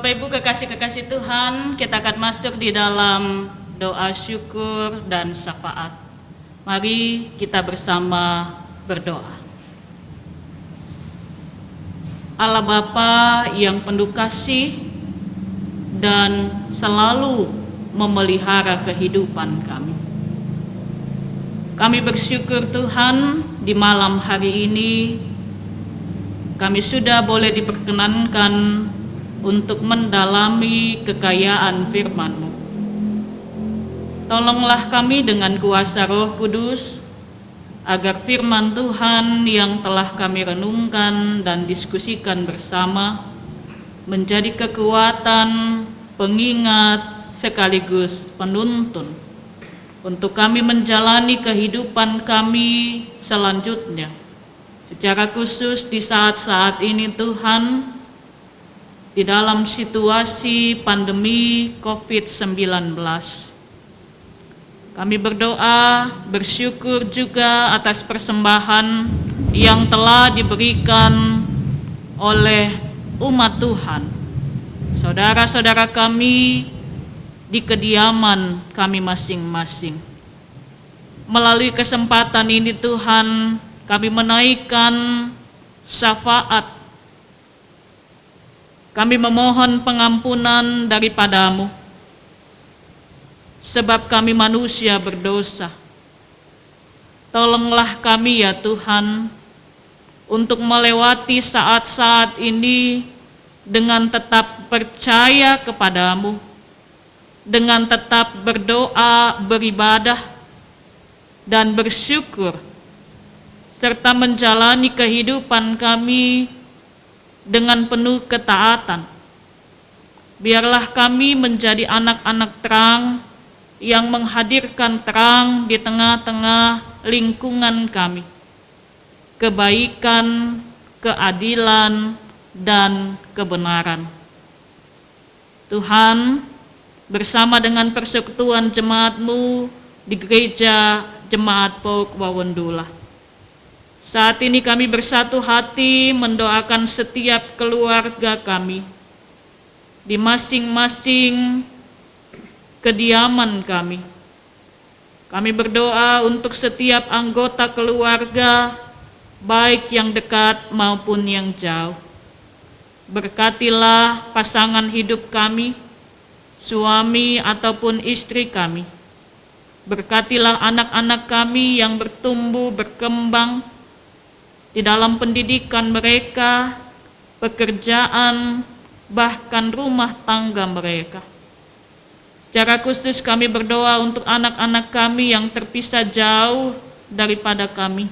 Bapak Ibu kekasih-kekasih Tuhan, kita akan masuk di dalam doa syukur dan syafaat. Mari kita bersama berdoa. Allah Bapa yang penuh kasih dan selalu memelihara kehidupan kami. Kami bersyukur Tuhan di malam hari ini kami sudah boleh diperkenankan untuk mendalami kekayaan firman-Mu. Tolonglah kami dengan kuasa Roh Kudus, agar firman Tuhan yang telah kami renungkan dan diskusikan bersama menjadi kekuatan, pengingat, sekaligus penuntun untuk kami menjalani kehidupan kami selanjutnya. Secara khusus di saat-saat ini Tuhan, di dalam situasi pandemi COVID-19. Kami berdoa, bersyukur juga atas persembahan yang telah diberikan oleh umat Tuhan, saudara-saudara kami di kediaman kami masing-masing. Melalui kesempatan ini Tuhan, kami menaikkan syafaat. Kami memohon pengampunan daripada-Mu, sebab kami manusia berdosa. Tolonglah kami ya Tuhan, untuk melewati saat-saat ini dengan tetap percaya kepada-Mu, dengan tetap berdoa, beribadah, dan bersyukur, serta menjalani kehidupan kami dengan penuh ketaatan. Biarlah kami menjadi anak-anak terang yang menghadirkan terang di tengah-tengah lingkungan kami. Kebaikan, keadilan, dan kebenaran. Tuhan, bersama dengan persekutuan jemaat-Mu di gereja Jemaat Pauk Wawendula, saat ini kami bersatu hati mendoakan setiap keluarga kami di masing-masing kediaman kami. Kami berdoa untuk setiap anggota keluarga, baik yang dekat maupun yang jauh. Berkatilah pasangan hidup kami, suami ataupun istri kami. Berkatilah anak-anak kami yang bertumbuh, berkembang di dalam pendidikan mereka, pekerjaan, bahkan rumah tangga mereka. Secara khusus kami berdoa untuk anak-anak kami yang terpisah jauh daripada kami.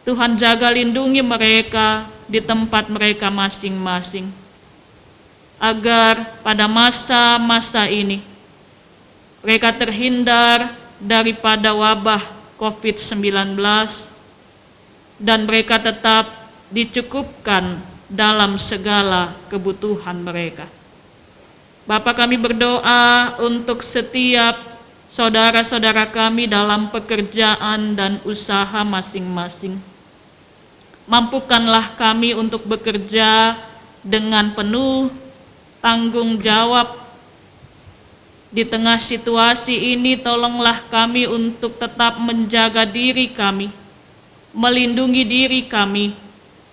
Tuhan jaga lindungi mereka di tempat mereka masing-masing, agar pada masa-masa ini mereka terhindar daripada wabah COVID-19 dan mereka tetap dicukupkan dalam segala kebutuhan mereka. Bapa, kami berdoa untuk setiap saudara-saudara kami dalam pekerjaan dan usaha masing-masing. Mampukanlah kami untuk bekerja dengan penuh tanggung jawab. Di tengah situasi ini, tolonglah kami untuk tetap menjaga diri kami, melindungi diri kami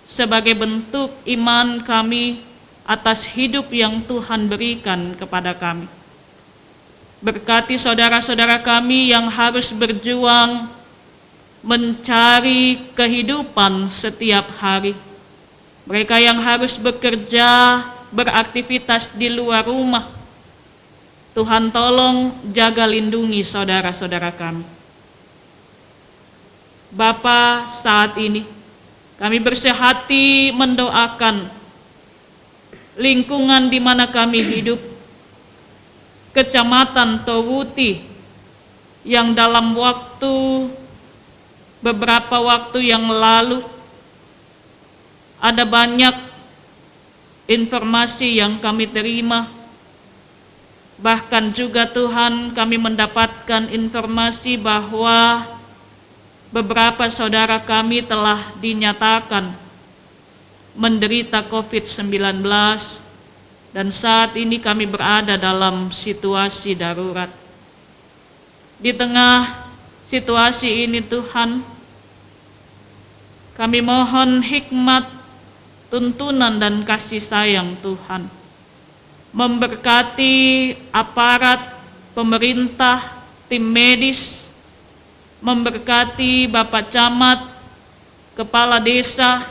sebagai bentuk iman kami atas hidup yang Tuhan berikan kepada kami. Berkati saudara-saudara kami yang harus berjuang mencari kehidupan setiap hari. Mereka yang harus bekerja, beraktivitas di luar rumah. Tuhan tolong jaga lindungi saudara-saudara kami. Bapa, saat ini kami bersehati mendoakan lingkungan di mana kami hidup, Kecamatan Towuti, yang dalam beberapa waktu yang lalu ada banyak informasi yang kami terima. Bahkan juga Tuhan, kami mendapatkan informasi bahwa beberapa saudara kami telah dinyatakan menderita COVID-19 dan saat ini kami berada dalam situasi darurat. Di tengah situasi ini Tuhan, kami mohon hikmat, tuntunan dan kasih sayang Tuhan. Memberkati aparat, pemerintah, tim medis, memberkati Bapak Camat, Kepala Desa,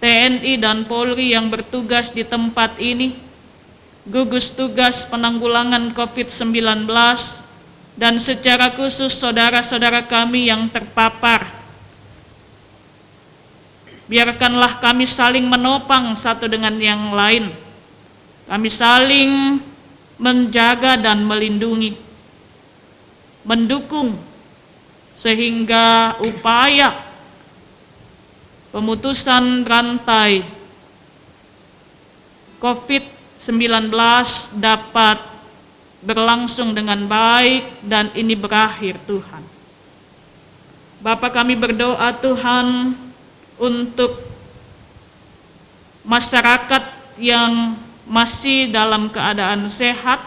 TNI dan Polri yang bertugas di tempat ini, gugus tugas penanggulangan COVID-19, dan secara khusus saudara-saudara kami yang terpapar. Biarkanlah kami saling menopang satu dengan yang lain. Kami saling menjaga dan melindungi, mendukung, sehingga upaya pemutusan rantai COVID-19 dapat berlangsung dengan baik dan ini berakhir Tuhan. Bapa, kami berdoa Tuhan untuk masyarakat yang masih dalam keadaan sehat,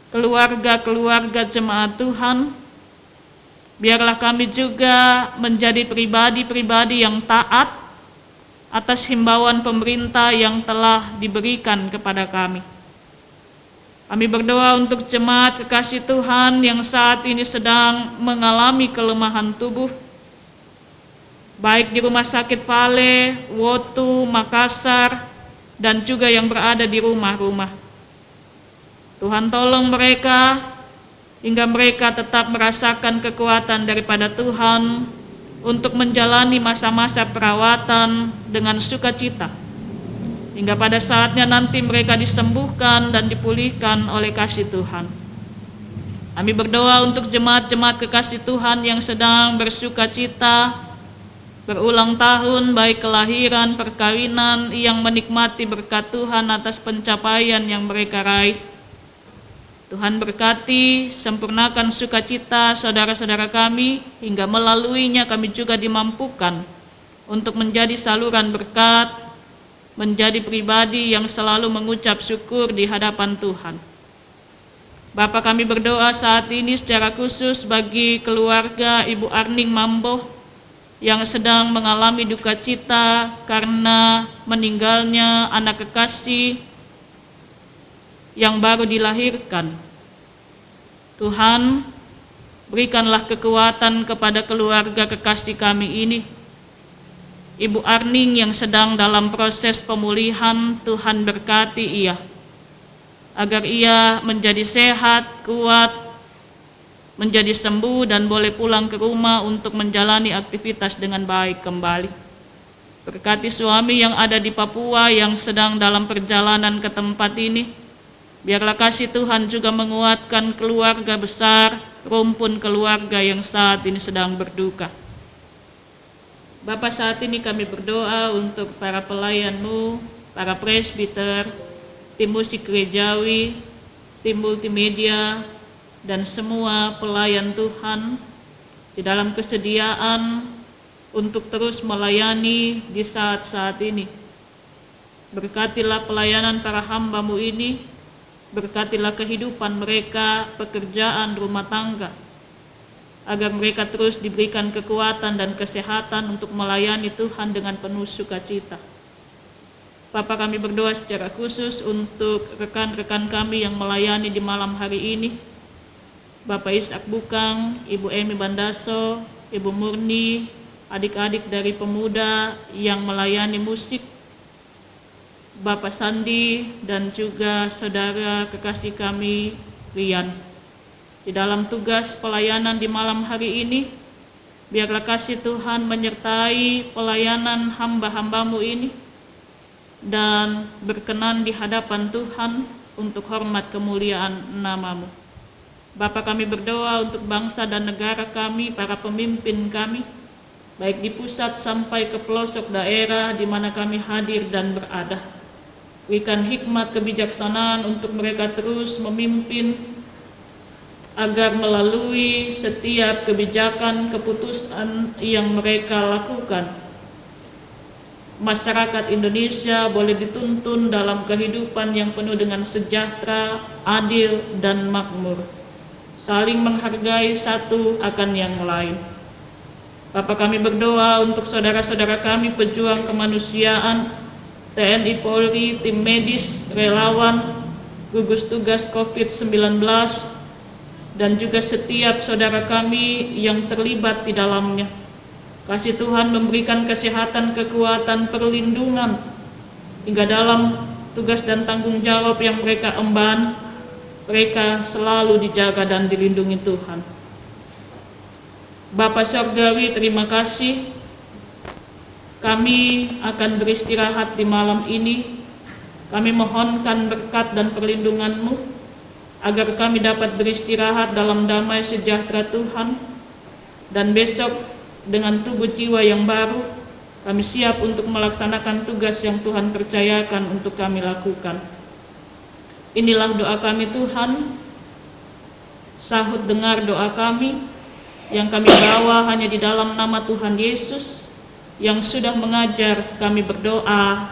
keluarga-keluarga jemaat Tuhan. Biarlah kami juga menjadi pribadi-pribadi yang taat atas himbauan pemerintah yang telah diberikan kepada kami. Kami berdoa untuk jemaat kekasih Tuhan yang saat ini sedang mengalami kelemahan tubuh, baik di Rumah Sakit Vale, Wotu, Makassar, dan juga yang berada di rumah-rumah. Tuhan tolong mereka hingga mereka tetap merasakan kekuatan daripada Tuhan untuk menjalani masa-masa perawatan dengan sukacita, hingga pada saatnya nanti mereka disembuhkan dan dipulihkan oleh kasih Tuhan. Kami berdoa untuk jemaat-jemaat kekasih Tuhan yang sedang bersukacita, berulang tahun, baik kelahiran, perkawinan, yang menikmati berkat Tuhan atas pencapaian yang mereka raih. Tuhan berkati, sempurnakan sukacita saudara-saudara kami, hingga melaluinya kami juga dimampukan untuk menjadi saluran berkat, menjadi pribadi yang selalu mengucap syukur di hadapan Tuhan. Bapa, kami berdoa saat ini secara khusus bagi keluarga Ibu Arning Mamboh yang sedang mengalami duka cita karena meninggalnya anak kekasih yang baru dilahirkan. Tuhan, berikanlah kekuatan kepada keluarga kekasih kami ini. Ibu Arning yang sedang dalam proses pemulihan, Tuhan berkati ia, agar ia menjadi sehat, kuat, menjadi sembuh dan boleh pulang ke rumah untuk menjalani aktivitas dengan baik kembali. Berkati suami yang ada di Papua yang sedang dalam perjalanan ke tempat ini. Biarlah kasih Tuhan juga menguatkan keluarga besar, rumpun keluarga yang saat ini sedang berduka. Bapa, saat ini kami berdoa untuk para pelayan-Mu, para presbiter, tim musik gerejawi, tim multimedia, dan semua pelayan Tuhan di dalam kesediaan untuk terus melayani di saat-saat ini. Berkatilah pelayanan para hamba-Mu ini, berkatilah kehidupan mereka, pekerjaan rumah tangga, agar mereka terus diberikan kekuatan dan kesehatan untuk melayani Tuhan dengan penuh sukacita. Bapa, kami berdoa secara khusus untuk rekan-rekan kami yang melayani di malam hari ini. Bapak Ishak Bukang, Ibu Emi Bandaso, Ibu Murni, adik-adik dari pemuda yang melayani musik, Bapak Sandi, dan juga saudara kekasih kami Rian. Di dalam tugas pelayanan di malam hari ini, biarlah kasih Tuhan menyertai pelayanan hamba-hamba-Mu ini dan berkenan di hadapan Tuhan untuk hormat kemuliaan nama-Mu. Bapa, kami berdoa untuk bangsa dan negara kami, para pemimpin kami, baik di pusat sampai ke pelosok daerah di mana kami hadir dan berada. Berikan hikmat kebijaksanaan untuk mereka terus memimpin, agar melalui setiap kebijakan keputusan yang mereka lakukan, masyarakat Indonesia boleh dituntun dalam kehidupan yang penuh dengan sejahtera, adil, dan makmur, saling menghargai satu akan yang lain. Bapa, kami berdoa untuk saudara-saudara kami pejuang kemanusiaan, TNI Polri, tim medis, relawan, gugus tugas COVID-19, dan juga setiap saudara kami yang terlibat di dalamnya. Kasih Tuhan memberikan kesehatan, kekuatan, perlindungan hingga dalam tugas dan tanggung jawab yang mereka emban, mereka selalu dijaga dan dilindungi Tuhan. Bapa Surgawi, terima kasih. Kami akan beristirahat di malam ini. Kami mohonkan berkat dan perlindungan-Mu agar kami dapat beristirahat dalam damai sejahtera Tuhan, dan besok dengan tubuh jiwa yang baru, kami siap untuk melaksanakan tugas yang Tuhan percayakan untuk kami lakukan. Inilah doa kami Tuhan, sahut dengar doa kami yang kami bawa hanya di dalam nama Tuhan Yesus yang sudah mengajar kami berdoa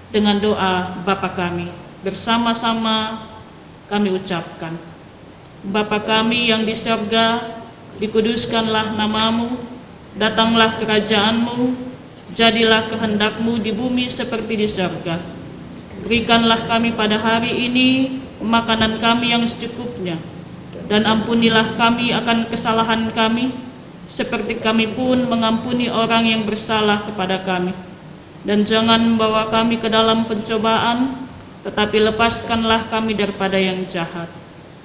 dengan doa Bapa kami. Bersama-sama kami ucapkan, Bapa kami yang di surga, dikuduskanlah nama-Mu, datanglah kerajaan-Mu, jadilah kehendak-Mu di bumi seperti di surga. Berikanlah kami pada hari ini makanan kami yang secukupnya, dan ampunilah kami akan kesalahan kami, seperti kami pun mengampuni orang yang bersalah kepada kami. Dan jangan membawa kami ke dalam pencobaan, tetapi lepaskanlah kami daripada yang jahat.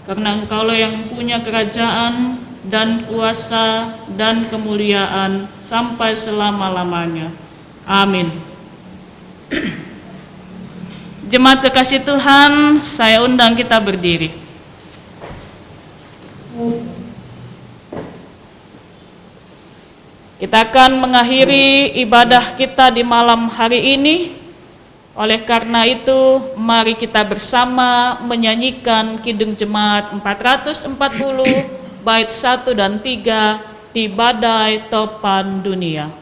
Karena Engkaulah yang punya kerajaan dan kuasa dan kemuliaan sampai selama-lamanya. Amin. Jemaat kekasih Tuhan, saya undang kita berdiri. Kita akan mengakhiri ibadah kita di malam hari ini. Oleh karena itu, mari kita bersama menyanyikan Kidung Jemaat 440 bait 1 dan 3 di badai topan dunia.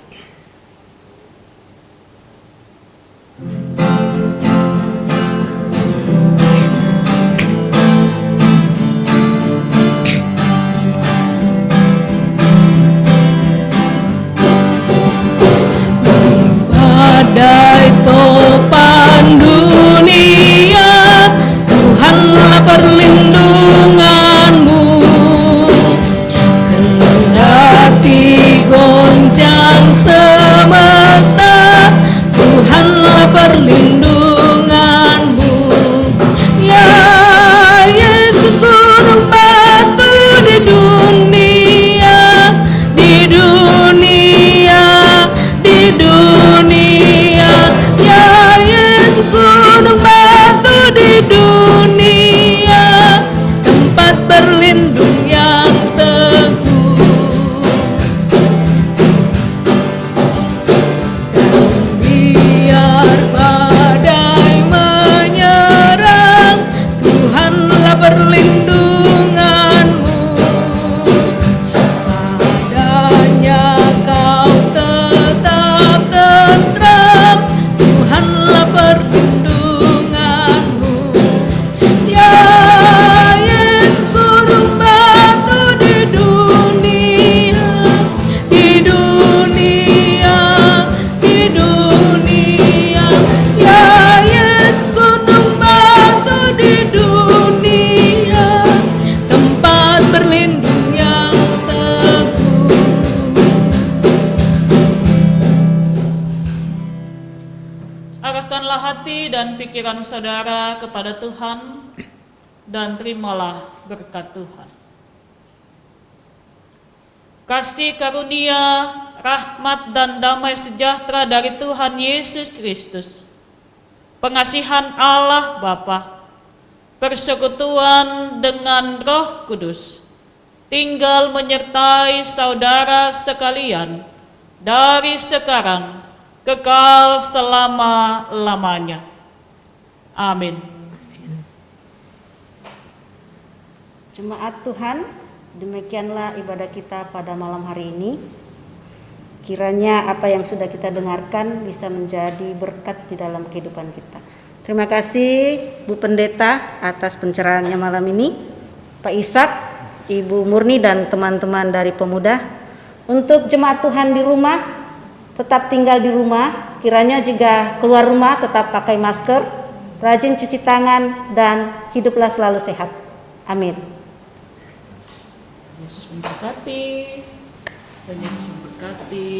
Badai topan dunia, Tuhanlah perlindunganmu. Kendati goncang semesta, Tuhanlah perlindunganmu. Ya Yesus, gunung batu di dunia, di dunia, di dunia. Ya Yesus, gunung batu di dunia, tempat berlindung yang teguh. Dan biar badai menyerang, Tuhanlah perlindunganmu. Padanya kau tetap tentram, Tuhanlah perlindunganmu. Ya Yesus, gunung batu di dunia, di dunia, di dunia. Ya Yesus, gunung batu di dunia, tempat berlindung yang teguh. Arahkanlah hati dan pikiran saudara kepada Tuhan, dan terimalah berkat Tuhan. Kasih karunia, rahmat dan damai sejahtera dari Tuhan Yesus Kristus, pengasihan Allah Bapa, persekutuan dengan Roh Kudus, tinggal menyertai saudara sekalian dari sekarang kekal selama-lamanya. Amin. Jemaat Tuhan, demikianlah ibadah kita pada malam hari ini. Kiranya apa yang sudah kita dengarkan bisa menjadi berkat di dalam kehidupan kita. Terima kasih Bu Pendeta atas pencerahannya malam ini, Pak Ishak, Ibu Murni dan teman-teman dari pemuda. Untuk jemaat Tuhan di rumah, tetap tinggal di rumah. Kiranya jika keluar rumah tetap pakai masker, rajin cuci tangan, dan hiduplah selalu sehat. Amin. Yesus memberkati. Dan Yesus memberkati.